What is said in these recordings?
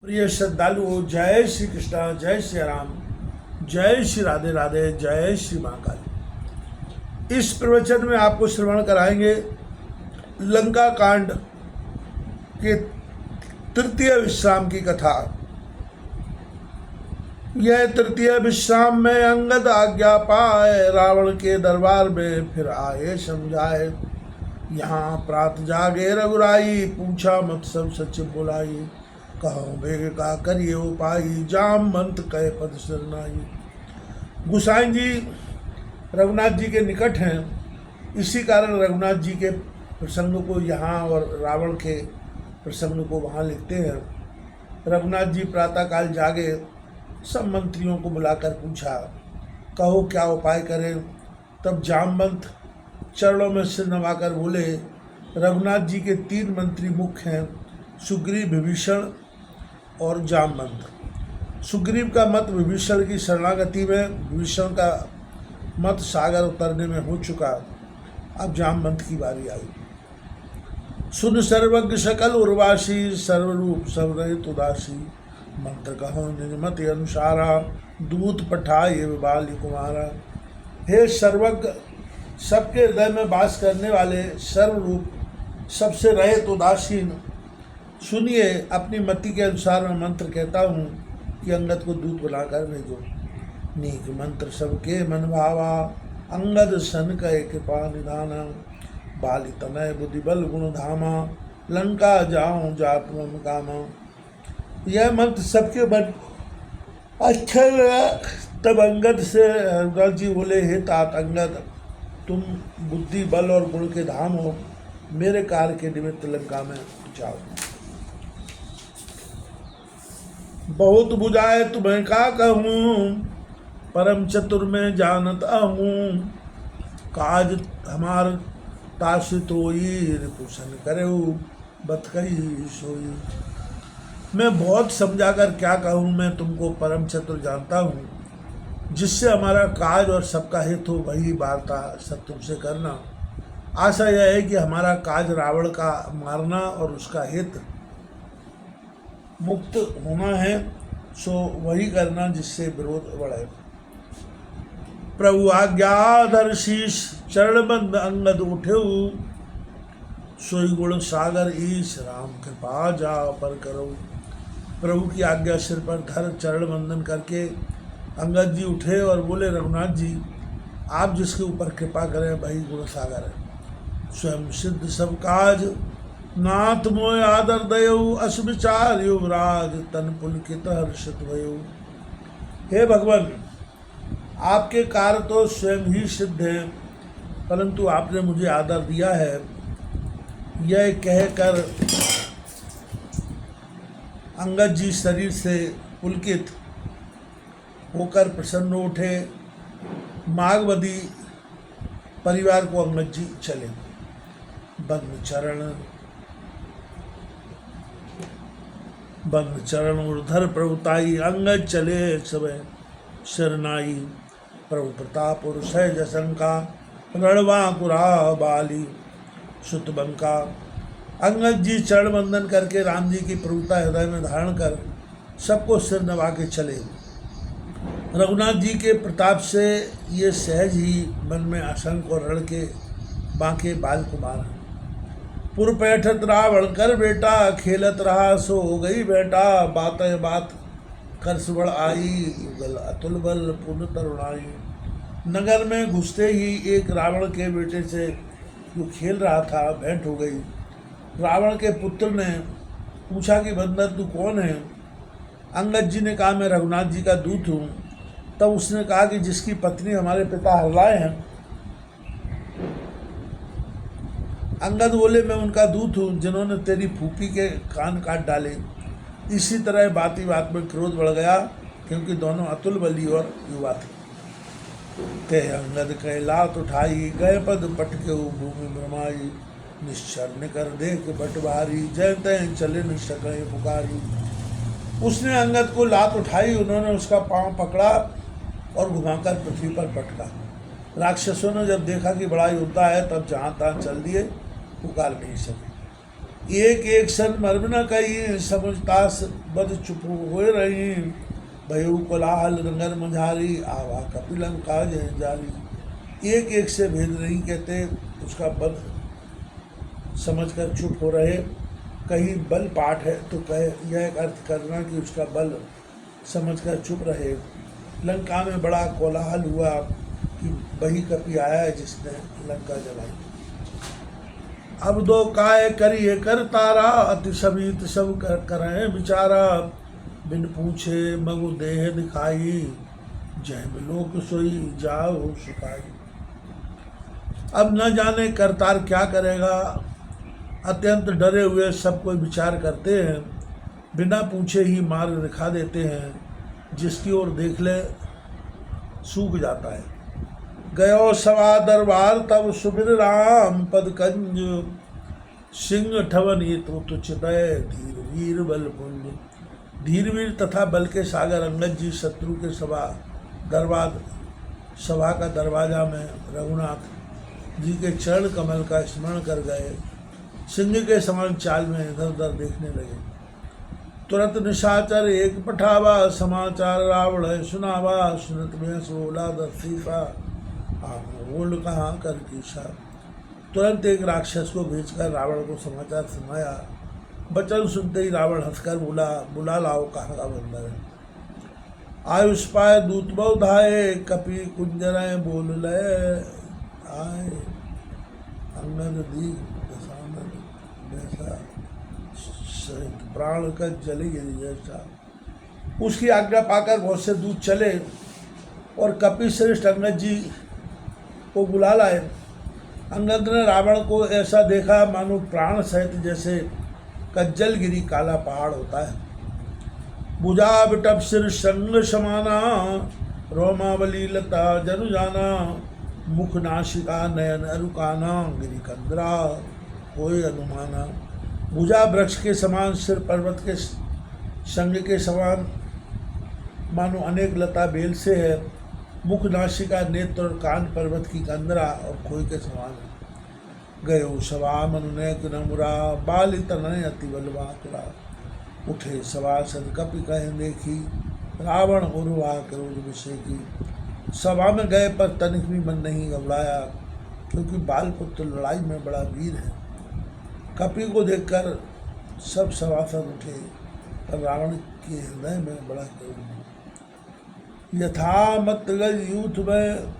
प्रिय श्रद्धालुओं, जय श्री कृष्णा, जय श्री राम, जय श्री राधे राधे, जय श्री महाकाल। इस प्रवचन में आपको श्रवण कराएंगे लंका कांड के तृतीय विश्राम की कथा। यह तृतीय विश्राम में अंगद आज्ञा पाए, रावण के दरबार में फिर आए समझाए। यहाँ प्रात जागे रघुराई, पूछा मत सब सच बुलाई। कहो बेग का करिए उपाय, जामवंत कहे पद शरणाई। गुसाई जी रघुनाथ जी के निकट हैं, इसी कारण रघुनाथ जी के प्रसंग को यहाँ और रावण के प्रसंग को वहाँ लिखते हैं। रघुनाथ जी प्रातःकाल जागे, सब मंत्रियों को बुलाकर पूछा, कहो क्या उपाय करें। तब जामवंत चरणों में सिर नवाकर बोले, रघुनाथ जी के 3 मंत्री मुख्य हैं, सुग्रीव, विभीषण और जामवंत। सुग्रीव का मत विभीषण की शरणागति में, विभीषण का मत सागर उतरने में हो चुका। अब जामवंत की बारी आई। सुन सर्वज्ञ सकल उर्वासी, सर्वरूप सर्वरहित उदासी। मंत्र कहो निज मति अनुसारा, दूत पठाए बाली कुमारा। हे सर्वज्ञ, सबके हृदय में वास करने वाले, सर्वरूप, सबसे रहित उदासीन, सुनिए, अपनी मति के अनुसार मैं मंत्र कहता हूँ कि अंगद को दूत बनाकर भेजो। नीक मंत्र सबके मन भावा, अंगद सन कहे कृपा निधाना। बाली तनय बुद्धि बल गुण धामा, लंका जाऊं जात मम कामा। यह मंत्र सबके मन अच्छा लगा। तब अंगद से रघुनाथ जी बोले, हे तात अंगद, तुम बुद्धि बल और गुण के धाम हो, मेरे कार्य के निमित्त लंका में जाओ। बहुत बुझाए तुम्हें का कहूँ, परम चतुर में जानत आहूँ। काज हमार तासित होई, रिपुसन करेऊ बत कही सोई। मैं बहुत समझाकर क्या कहूँ, मैं तुमको परम चतुर जानता हूँ, जिससे हमारा काज और सबका हित हो, वही वार्ता सब तुमसे करना। आशा यह है कि हमारा काज रावण का मारना और उसका हित मुक्त होना है, सो वही करना जिससे विरोध बढ़े। प्रभु आज्ञाधर शीश, चरणबंद अंगद उठेऊ। सोई गुण सागर ईश, राम कृपा जा पर करो। प्रभु की आज्ञा सिर पर धर चरण वंदन करके अंगद जी उठे और बोले, रघुनाथ जी, आप जिसके ऊपर कृपा करें वही गुण सागर है। स्वयं सिद्ध सब काज, नाथ मोय आदर दयऊ। अस विचार युवराज, तन पुलकित हर्षित भयऊ। हे भगवान, आपके कार्य तो स्वयं ही सिद्ध हैं, परंतु आपने मुझे आदर दिया है। यह कहकर अंगद जी शरीर से पुलकित होकर प्रसन्न उठे। मागवदी परिवार को अंगद जी चले। बंद चरण उर्धर प्रभुताई, अंगद चले सब शरणाई। प्रभु प्रताप और सहज शंका, रणवा कुरा बाली सुत बंका। अंगद जी चरण वंदन करके राम जी की प्रभुता हृदय में धारण कर सबको सिर नवा के चले। रघुनाथ जी के प्रताप से ये सहज ही मन में आशंक और रण के बांके बाल कुमार हैं। पुर पैठत रावण कर बेटा, खेलत रहा सो हो गई बेटा। बात बात कर सुबड़ आई, युगल अतुल बल पुन तरुणाई। नगर में घुसते ही एक रावण के बेटे से जो खेल रहा था, भेंट हो गई। रावण के पुत्र ने पूछा कि बंदर तू कौन है। अंगद जी ने कहा, मैं रघुनाथ जी का दूत हूँ। तब उसने कहा कि जिसकी पत्नी हमारे पिता हरलाए हैं। अंगद बोले, मैं उनका दूत हूँ जिन्होंने तेरी फूफी के कान काट डाले। इसी तरह बात ही बात में क्रोध बढ़ गया, क्योंकि दोनों अतुल बली और युवा थे। ते अंगद कह लात उठाई, गए पद पटके भूमि भ्रमाई। निश्चर कर देख बट भारी, जय तय चले न सके पुकारी। उसने अंगद को लात उठाई, उन्होंने उसका पांव पकड़ा और घुमाकर पृथ्वी पर पटका। राक्षसों ने जब देखा कि बड़ा योद्धा है, तब जहाँ तहाँ चल दिए, पुकार नहीं सके। एक एक सन मर्म न कही, समझता बद चुप हो रही। भयु कोलाहल नगर मझारी, आवा कपिलंका जय जारी। एक एक से भेद नहीं कहते, उसका बद समझकर चुप हो रहे। कहीं बल पाठ है तो कहे यह एक अर्थ करना कि उसका बल समझकर चुप रहे। लंका में बड़ा कोलाहल हुआ कि वही कपि आया है जिसने लंका जलाई। अब दो काय करिए कर तारा, अति सभी सब करें विचारा। बिन पूछे मगु देह दिखाई, जय लोक सोई जाओ सुखाई। अब न जाने करतार क्या करेगा, अत्यंत डरे हुए सब कोई विचार करते हैं। बिना पूछे ही मार्ग दिखा देते हैं, जिसकी ओर देख ले सूख जाता है। गयो सवा दरबार तब सुबिर राम, पद कंज सिंह ठवन ये तो तुच्छतय। धीर वीर बल पुंज, धीर वीर तथा बल के सागर अंगद जी शत्रु के सभा का दरवाजा में रघुनाथ जी के चरण कमल का स्मरण कर गए। सिंह के समान चाल में इधर उधर देखने लगे। तुरंत निशाचर एक पठावा, समाचार रावण है सुनावा। सुनत में सोला दर्शीफा, आप बोल कहाँ कर कीशा। तुरंत एक राक्षस को भेजकर रावण को समाचार सुनाया। वचन सुनते ही रावण हंसकर बोला, बुला लाओ कहाँ का बंदर है। आयुष पाए दूत बहुधाए, कपि कुंजर बोल लय आए। अंगद दी प्राण का जली गिरी जैसा। उसकी आज्ञा पाकर बहुत से दूत चले और कपि श्रेष्ठ अंगद जी को बुला लाए। अंगद ने रावण को ऐसा देखा मानो प्राण सहित जैसे कज्जल गिरी काला पहाड़ होता है। भुजा बिटप सिर संग समाना, रोमावली लता जनु जाना। मुख नाशिका नयन अरुकाना, गिरी कंदरा कोई अनुमाना। भुजा वृक्ष के समान, सिर पर्वत के संग के समान, मानो अनेक लता बेल से है। मुख नासिका नेत्र और कान पर्वत की कंदरा और खोई के समान है। गयो सवा मनुनैक नमुरा, बाल तनय अति बलवाकुरा। उठे सभासद कपि कहें देखी, रावण उर्वा क्रोध विषय की। सभा में गए पर तनिक भी मन नहीं घबराया, क्योंकि बाल पुत्र लड़ाई में बड़ा वीर है। कपि को देखकर सब सभासद उठे, पर रावण के हृदय में बड़ा क्रोध। यथा मतगज यूथ में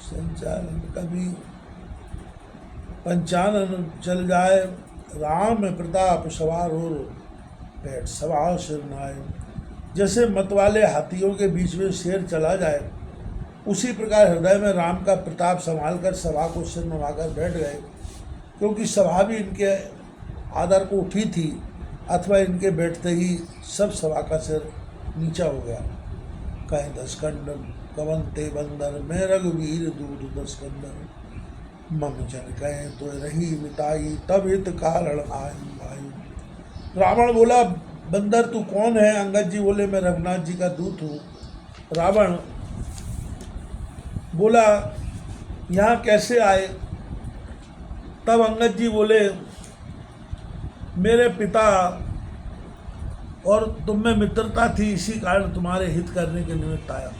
संचालन, कभी पंचानन चल जाए। राम प्रताप सवार हो, बैठ सभा सिर नाय। जैसे मतवाले हाथियों के बीच में शेर चला जाए, उसी प्रकार हृदय में राम का प्रताप संभाल कर सभा को सिर नवाकर बैठ गए। क्योंकि सभा भी इनके आदर को उठी थी, अथवा इनके बैठते ही सब सभा का सिर नीचा हो गया। कहें दसकंडन कवन ते बंदर, मैं रघुवीर दूध दसकंदन। मम जन कहें तो रही मिताई, तब हित कारण आई भाई। रावण बोला, बंदर तू कौन है? अंगद जी बोले, मैं रघुनाथ जी का दूत हूँ। रावण बोला, यहाँ कैसे आए? तब अंगद जी बोले, मेरे पिता और तुम में मित्रता थी, इसी कारण तुम्हारे हित करने के निमित्त आया।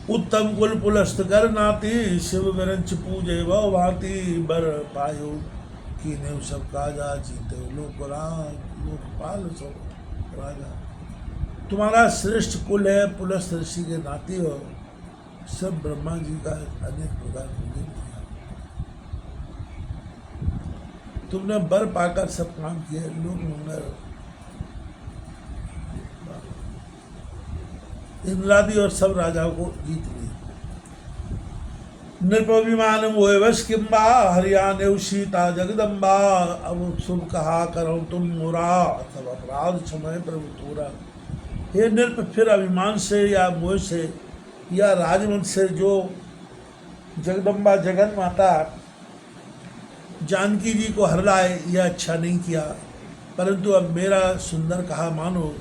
उत्तम कुल पुलस्त कर नाती, शिव विरंच पूजे वह भांति। बर पायो कीने सब काजा, जीते लोकपाल सब राजा। तुम्हारा श्रेष्ठ कुल है, पुलस्त ऋषि के नाती हो। सब ब्रह्मा जी का अनेक प्रकार पूजन किया। तुमने बर पाकर सब काम किए, लोक मंगल इंद्रादि और सब राजाओं को जीत लिए। नृपविमान मोहे वश किम्बा, हरियाणा सीता जगदम्बा। अब शुभ कहा करो तुम मोरा, तब अपराध समय प्रभु तोरा। हे नृप, फिर अभिमान से या मोह से या राजवंश से जो जगदम्बा जगन माता जानकी जी को हर लाए, यह अच्छा नहीं किया। परंतु अब मेरा सुंदर कहा मानो,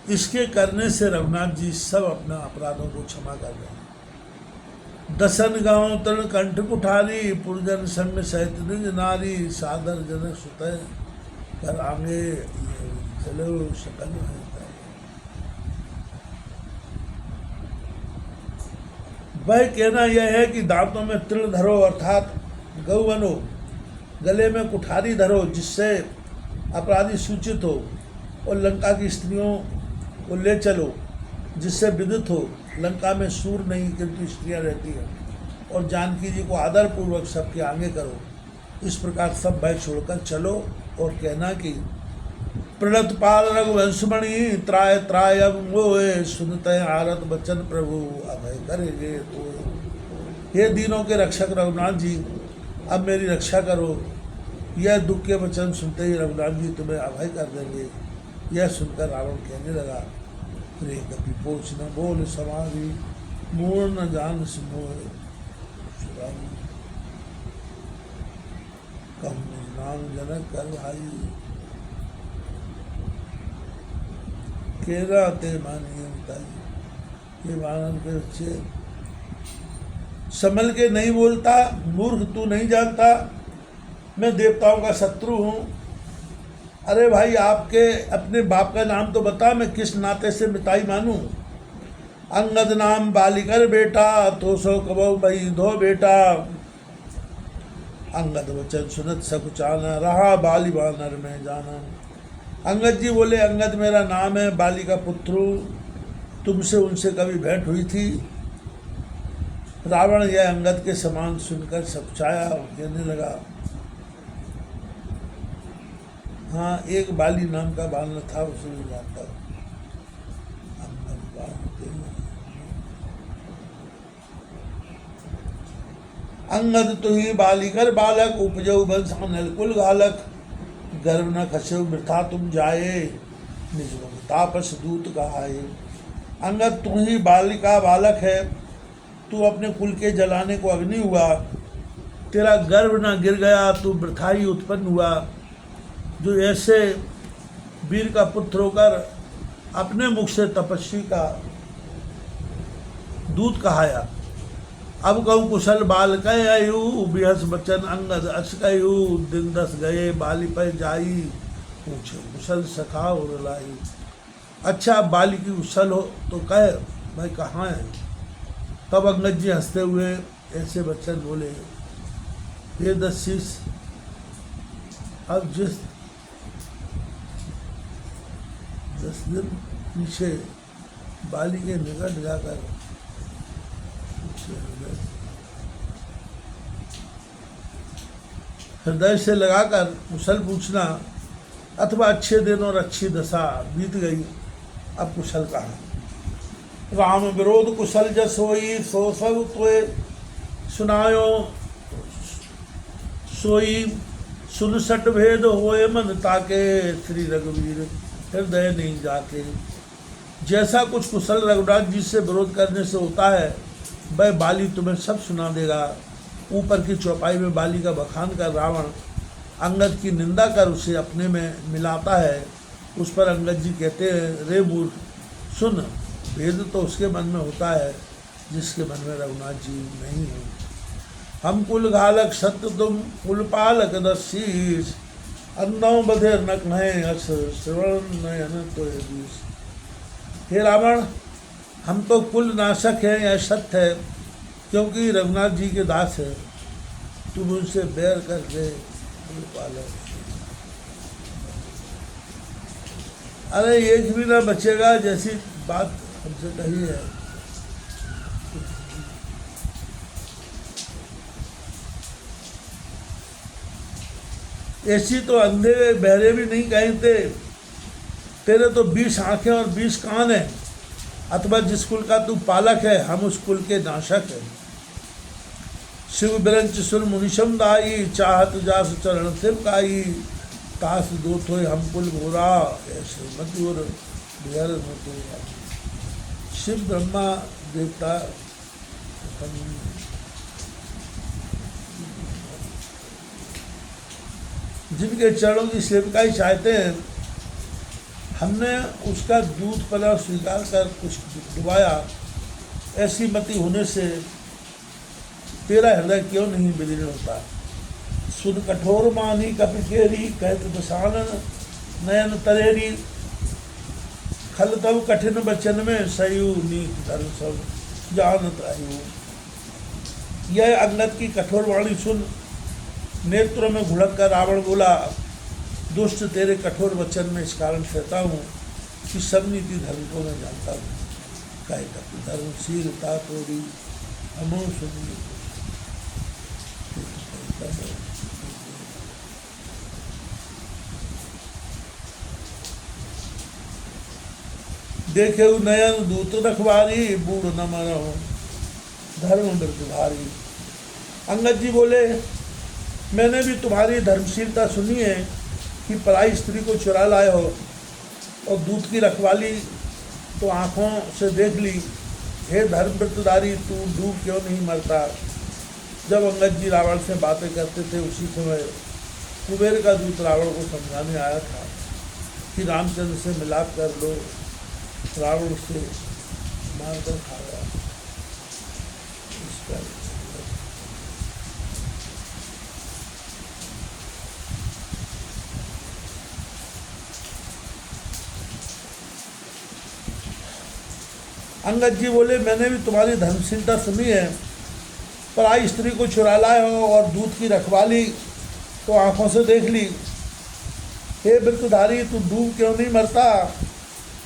इसके करने से रघुनाथ जी सब अपना अपराधों को क्षमा कर रहे हैं। दसन गांव तन कंठ कुठारी, पुरजन संग सहित निज नारी, सादर जनक सुतय कर आगे, चलो सकल है। वह कहना यह है कि दांतों में तृण धरो अर्थात गौ बनो, गले में कुठारी धरो जिससे अपराधी सूचित हो, और लंका की स्त्रियों को ले चलो जिससे विदित हो लंका में सूर नहीं किंतु स्त्रियां रहती हैं, और जानकी जी को आदर पूर्वक सबके आगे करो। इस प्रकार सब भय छोड़कर चलो और कहना कि प्रणत पाल रघुवंशमणि, त्राय त्राय अब मोए, सुनते आरत बचन प्रभु, अभय करेंगे तो। हे दीनों के रक्षक रघुनाथ जी, अब मेरी रक्षा करो। यह दुख के वचन सुनते ही रघुनाथ जी तुम्हें अभय कर देंगे। यह सुनकर रावण कहने लगा, रे कभी पोछ न बोल समाधि, मूढ़ न जान सिमोह, कम नाम जनक कर भाई, केरा ते मानिए बताइए। ये वानर के बच्चे संभल के नहीं बोलता, मूर्ख तू नहीं जानता मैं देवताओं का शत्रु हूँ। अरे भाई आपके अपने बाप का नाम तो बता, मैं किस नाते से मिताई मानूं। अंगद नाम बालिकर बेटा, तो सो कबो भाई धो बेटा, अंगद वचन सुनत सकुचाना, रहा बाली वानर में जाना। अंगद जी बोले, अंगद मेरा नाम है, बाली का पुत्र हूँ, तुमसे उनसे कभी भेंट हुई थी। रावण यह अंगद के समान सुनकर सकुचाया और कहने लगा, हाँ एक बाली नाम का बालक था, उसे भी जानता हूँ। अंगद तो ही बालिकर बालक, उपजऊ वंश अनल कुल घालक, गर्भ न खसो वृथा तुम जाए, निज तापस दूत कहाए। अंगद तू ही बालिका बालक है, तू अपने कुल के जलाने को अग्नि हुआ, तेरा गर्भ न गिर गया, तू वृथा ही उत्पन्न हुआ, जो ऐसे वीर का पुत्र होकर अपने मुख से तपस्वी का दूत कहाया। अब कहूँ कुशल बाल कह आयु, बिहस बचन अंगद अस कहू, दिन दस गए बाली पर जाई, पूछे कुशल सखा और लाई। अच्छा बाली की कुशल हो तो कह भाई कहाँ है। तब अंगद जी हंसते हुए ऐसे बच्चन बोले, ये दशीस अब जिस 10 दिन पीछे बाली के निकट जाकर हृदय से लगाकर कुशल पूछना, अथवा अच्छे दिन और अच्छी दशा बीत गई, अब कुशल कहाँ। राम विरोध कुशल जस होई, सो सब तोय सुनायो सोई, सुन सट भेद होए मन ताके, श्री रघुवीर हृदय नहीं जाके। जैसा कुछ कुशल रघुनाथ जी से विरोध करने से होता है, वह बाली तुम्हें सब सुना देगा। ऊपर की चौपाई में बाली का बखान कर रावण अंगद की निंदा कर उसे अपने में मिलाता है। उस पर अंगद जी कहते हैं, रे मूर्ख सुन, भेद तो उसके मन में होता है जिसके मन में रघुनाथ जी नहीं है। हम कुल घालक सत्य तुम कुल पालक दशीष, अन्नों बधे नक नहीं अस श्रवण नयन तो बीस। हे रावण हम तो कुल नाशक हैं, यह सत्य है, क्योंकि रघुनाथ जी के दास है, तुम उनसे बैर करके कुल पालक। अरे एक भी ना बचेगा, जैसी बात हमसे कही है। ऐसी तो अंधे बहरे भी नहीं कहते, तेरे तो 20 आंखें और 20 कान हैं, अथवा जिस कुल का तू पालक है हम उस कुल के नाशक है। शिव बिरंच सुन मुनिशम दाई, चाहत जास चरण सिर काई, तास दो थोय हम कुल घोरा, ऐसे मधुर बिहर मधुरा। शिव ब्रह्मा देवता जिनके चरणों की सेवकाई चाहते हैं, हमने उसका दूध पला स्वीकार कर कुछ डुबाया, ऐसी मति होने से तेरा हृदय क्यों नहीं विदीर्ण होता। सुन कठोर मानी कपि केरी, कहत बसानन नयन तरेरी। खल तब कठिन बचन में, सयु नीक धर्म सब जानत आयु। यह अंगद की कठोर वाणी सुन नेत्रों में घुड़क कर रावण बोला, दुष्ट तेरे कठोर वचन में इस कारण कहता हूँ कि सब नीति धर्म को मैं जानता हूँ। कहे कपि धर्मशीलता तोरी अमो सुनिए। देखे नयन दूत रखवारी, बूढ़ न मरो धर्म मृत भारी। अंगद जी बोले, मैंने भी तुम्हारी धर्मशीलता सुनी है कि पराई स्त्री को चुरा लाए हो और दूध की रखवाली तो आँखों से देख ली। हे धर्मव्रतधारी, तू डूब क्यों नहीं मरता। जब अंगद जी रावण से बातें करते थे उसी समय कुबेर का दूत रावण को समझाने आया था कि रामचंद्र से मिलाप कर लो। रावण उसे मारकर खा गया। अंगद जी बोले, मैंने भी तुम्हारी धर्मशीलता सुनी है, पर आई स्त्री को चुरा लाए हो और दूध की रखवाली तो आंखों से देख ली। हे वृत्रधारी, तू डूब क्यों नहीं मरता।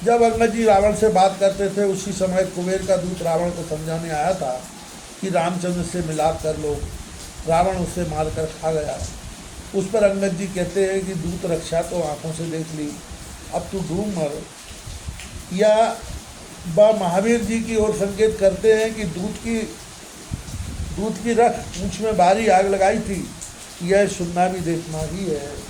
जब अंगद जी रावण से बात करते थे उसी समय कुबेर का दूत रावण को समझाने आया था कि रामचंद्र से मिलाप कर लो। रावण उसे मारकर खा गया। उस पर अंगद जी कहते हैं कि दूत रक्षा तो आंखों से देख ली, अब तू डूब मर। या महावीर जी की ओर संकेत करते हैं कि दूध की रख पूंछ में भारी आग लगाई थी। यह सुनना भी देखना ही है।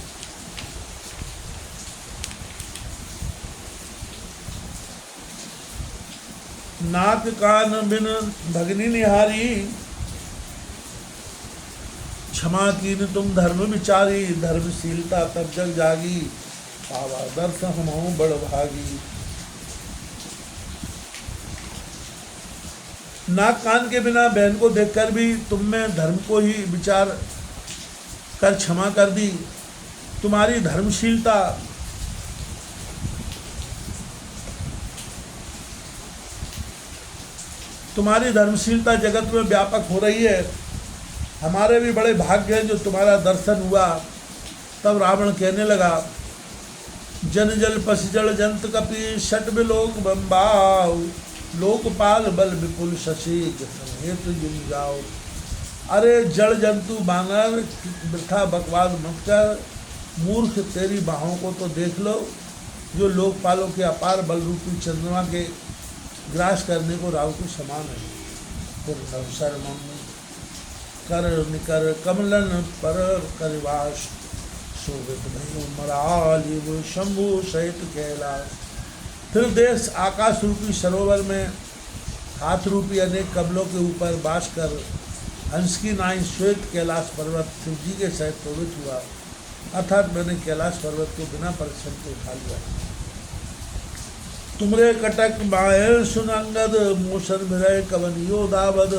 नाक कान बिन भगनी निहारी, क्षमा कीन तुम धर्म विचारी। धर्मशीलता तब जग जागी, पावा दर्श हमहु बड़ भागी। नाक कान के बिना बहन को देखकर भी तुमने धर्म को ही विचार कर क्षमा कर दी। तुम्हारी धर्मशीलता जगत में व्यापक हो रही है। हमारे भी बड़े भाग्य हैं जो तुम्हारा दर्शन हुआ। तब रावण कहने लगा, जन जल पस जल जंत कपि शट बिलोक बम्बाऊ। लोकपाल बल विपुल शशि हेतु जिन जाओ। अरे जड़ जंतु बानर, वृथा बकवाद मत कर। मूर्ख, तेरी बाहों को तो देख लो जो लोकपालों के अपार बल रूपी चंद्रमा के ग्रास करने को राव के समान है। फिर शर्मम कर निकर कमलन पर करवास। शोभित नहीं मरालिव शंभु सहित कैलाश। फिर देश आकाश रूपी सरोवर में हाथ रूपी अनेक कमलों के ऊपर बास कर हंस की नाई श्वेत कैलाश पर्वत शिव जी के सहित प्रवृत्त हुआ। अर्थात मैंने कैलाश पर्वत को बिना परिश्रम के उठा लिया। तुमरे कटक मायल सुनंगद, मोशन विरय कवनियो दावद।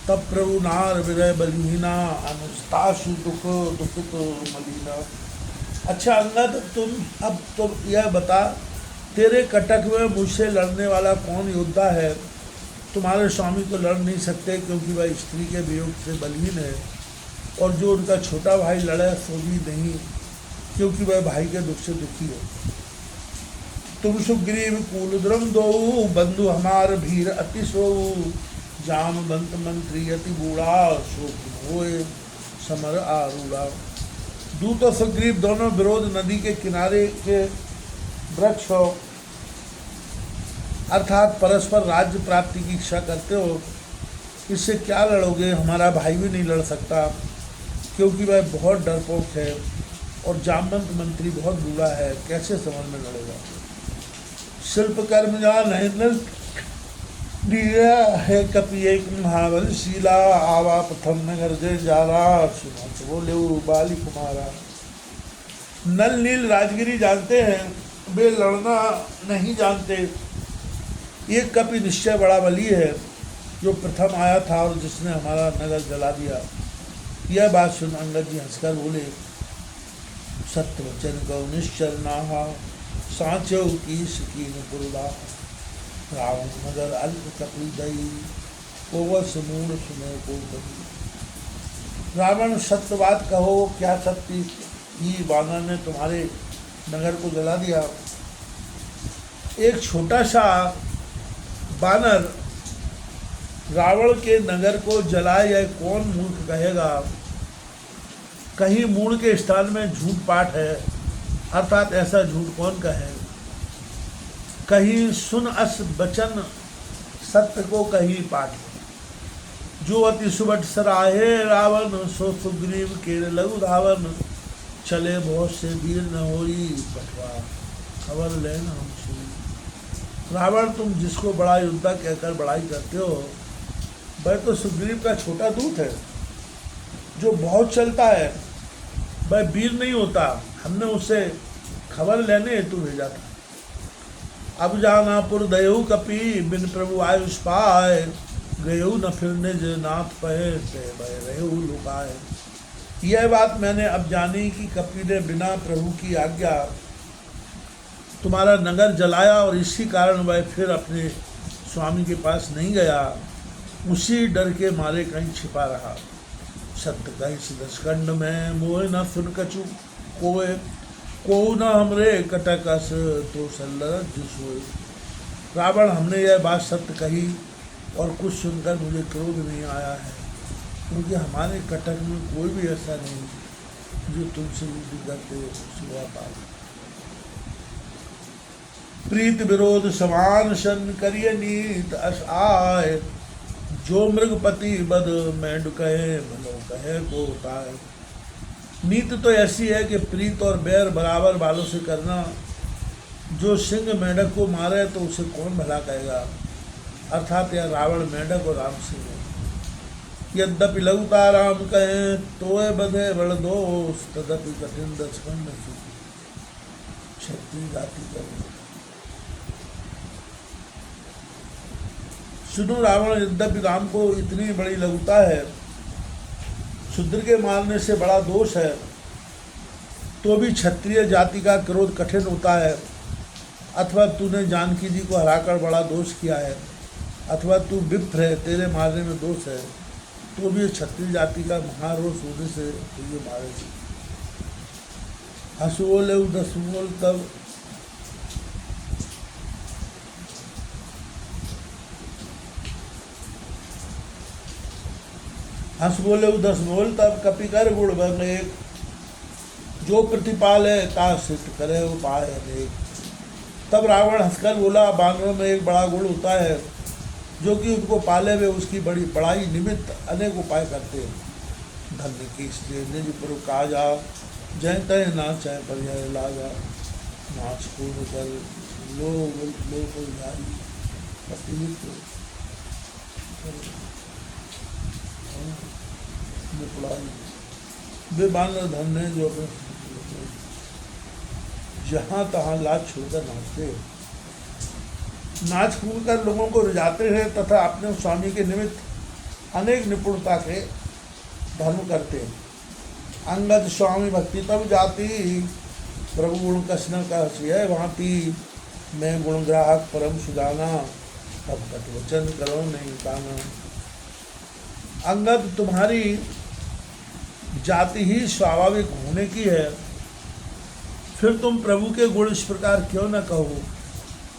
तब प्रभु नार विरय बलिहीना, अनुस्तासु दुख दुखित मलिना। अच्छा अंगद, तुम यह बता, तेरे कटक में मुझसे लड़ने वाला कौन योद्धा है। तुम्हारे स्वामी तो लड़ नहीं सकते क्योंकि वह स्त्री के वियोग से बलहीन है, और जो उनका छोटा भाई लड़े सो भी नहीं क्योंकि वह भाई के दुख से दुखी है। तुम सुग्रीव कूलद्रम दो, बंधु हमार भीर अति सो। जामवंत मंत्री अति बूढ़ा, शोक होए समर आरूढ़ा। दूत और सुग्रीव दोनों विरोध नदी के किनारे के वृक्ष हो, अर्थात परस्पर राज्य प्राप्ति की इच्छा करते हो। इससे क्या लड़ोगे। हमारा भाई भी नहीं लड़ सकता क्योंकि वह बहुत डरपोक है, और जामवंत मंत्री बहुत बूढ़ा है, कैसे समझ में लड़ेगा। शिल्प कर्म जान है दिया है कपि एक महाबल शीला। आवा प्रथम नगर जय जाला, सुना तो बोले बाली कुमारा। नल नील राजगिरी जानते हैं, वे लड़ना नहीं जानते। एक कपि निश्चय बड़ा बली है, जो प्रथम आया था और जिसने हमारा नगर जला दिया। यह बात सुन अंगद जी हंसकर बोले, सत्य वचन कहो निश्चल नाहा, सांचो की सकीन पुरला। रावण नगर अल्प कपि दई, कोवस मूढ़ सुने को कही। रावण सत्य बात कहो, क्या सत्य ही वानर ने तुम्हारे नगर को जला दिया। एक छोटा सा बानर रावण के नगर को जलाए, यह कौन मूर्ख कहेगा। कहीं मूढ़ के स्थान में झूठ पाठ है, अर्थात ऐसा झूठ कौन कहे। कहीं सुन अस बचन सत्य को कहीं पाठ। जो अति सुबट सराहे रावण, सो सुग्रीव के लघु धावन। चले बहुत से वीर न होई पटवा, खबर लेना हम सुनी। रावण तुम जिसको बड़ा योद्धा कहकर बड़ाई करते हो, वह तो सुग्रीव का छोटा दूत है जो बहुत चलता है, वह वीर नहीं होता। हमने उसे खबर लेने हेतु भेजा था। अब जाना पुर दयऊ कपि, बिन प्रभु आयुष पाए। गयऊ न फिरने जे नाथ पहे, भय रहू लुकाए। यह बात मैंने अब जानी कि कपि ने बिना प्रभु की आज्ञा तुम्हारा नगर जलाया और इसी कारण वह फिर अपने स्वामी के पास नहीं गया, उसी डर के मारे कहीं छिपा रहा। सत्य कहीं दशखंड में मोह न सुन कछु कोय, को न हमरे कटकस तो सल्लज सोए। रावण हमने यह बात सत्य कही और कुछ सुनकर मुझे क्रोध नहीं आया है, क्योंकि हमारे कटक में कोई भी ऐसा नहीं जो तुमसे युद्ध करते सुबह पाल। प्रीत विरोध समान सन करिय नीत अस आय। जो मृगपति बद मेंढ कहे, भलो कहे को ताय। नीति तो ऐसी है कि प्रीत और बैर बराबर वालों से करना। जो सिंह मेंढक को मारे तो उसे कौन भला कहेगा। अर्थात यह रावण मेंढक और राम सिंह है। यद्यपि लघुता राम कहें, तोय बधे बड़ दोष। तदपि कठिन दशखंड क्षत्रिय जाति कर। सुनो रावण, यद्यपि राम को इतनी बड़ी लघुता है, शूद्र के मारने से बड़ा दोष है, तो भी क्षत्रिय जाति का क्रोध कठिन होता है। अथवा तूने जानकी जी को हराकर बड़ा दोष किया है, अथवा तू विप्र है, तेरे मारने में दोष है, तो भी क्षत्रिय जाति का महारोष होने से तुझे मारेगी। हंसुओल दसमोल तब हंस बोले 10 बोल, तब कपि कर गुण बन एक। जो प्रतिपाल है ता सिद्ध करे उपाय अनेक। तब रावण हंसकर बोला, बानरों में एक बड़ा गुण होता है, जो कि उनको पाले हुए उसकी बड़ी बड़ाई निमित्त अनेक उपाय करते हैं। धन्य की इसलिए निज पर काजा, जय तय नाच है पर यह लाजा। नाच पूर्ण कर लोग वे बानर धन है जो अपने जहाँ तहाँ लाज छोड़कर नाचते हैं, नाच कूद कर लोगों को रिझाते हैं तथा अपने स्वामी के निमित्त अनेक निपुणता के धर्म करते हैं। अंगद स्वामी भक्ति तब जाती, प्रभु गुण कसन का है भांति। मैं गुण ग्राहक परम सुदाना, अब कट वचन करो नहीं काना। अंगद तुम्हारी जाति ही स्वाभाविक होने की है, फिर तुम प्रभु के गुण इस प्रकार क्यों न कहो।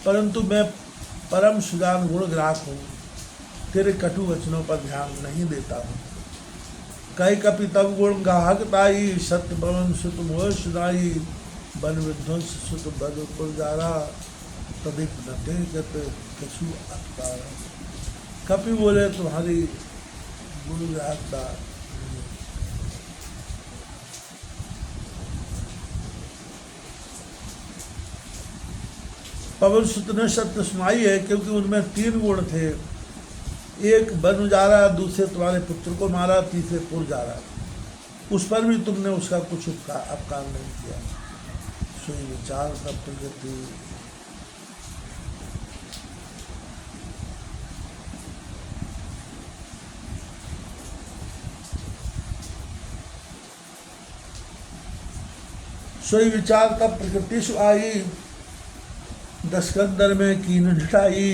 परंतु मैं परम सुदान गुण ग्राहक हूँ, तेरे कटु वचनों पर ध्यान नहीं देता हूँ। कई कपि तब गुण गाहक ताई, सत्य पवन सुत मोह सुनाई। वन विध्वंस सुत बद पुरजारा, तदिक नटे गत कछु अत्कारा। कपि बोले तुम्हारी गुण ग्राहकता। पवन सुत ने सत्य सुनाई है, क्योंकि उनमें 3 गुण थे। एक वन उजारा, दूसरे तुम्हारे पुत्र को मारा, तीसरे पुर जा रहा। उस पर भी तुमने उसका कुछ अपकार नहीं किया। सोई विचार तब प्रगति। सोई विचार तब प्रकृति सु आई, दस्कंदर में कीन ढिठाई।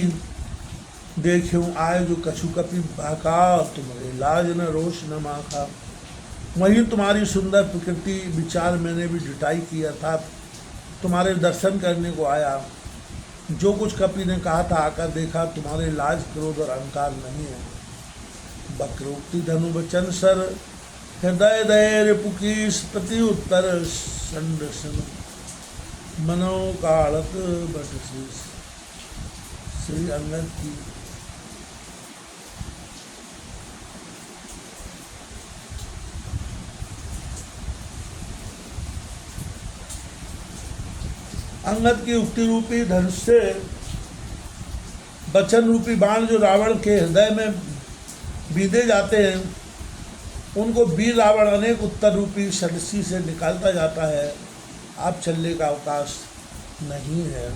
देखूं आए जो कछु कपि भाका, तुम्हारे लाज न रोष न माखा। वही तुम्हारी सुंदर प्रकृति विचार मैंने भी ढिठाई की, अर्थात तुम्हारे दर्शन करने को आया। जो कुछ कपि ने कहा था आकर देखा, तुम्हारे लाज क्रोध और अहंकार नहीं है। वक्रोक्ति धनु वचन सर, हृदय धैर्य पुकीस प्रति उत्तर संडसन। मनो काड़त बट श्री अंगद की। अंगद की उक्ति रूपी धनुष से वचन रूपी बाण जो रावण के हृदय में बीधे जाते हैं, उनको वीर रावण अनेक उत्तर रूपी षडसी से निकालता जाता है। आप चलने का अवकाश नहीं है।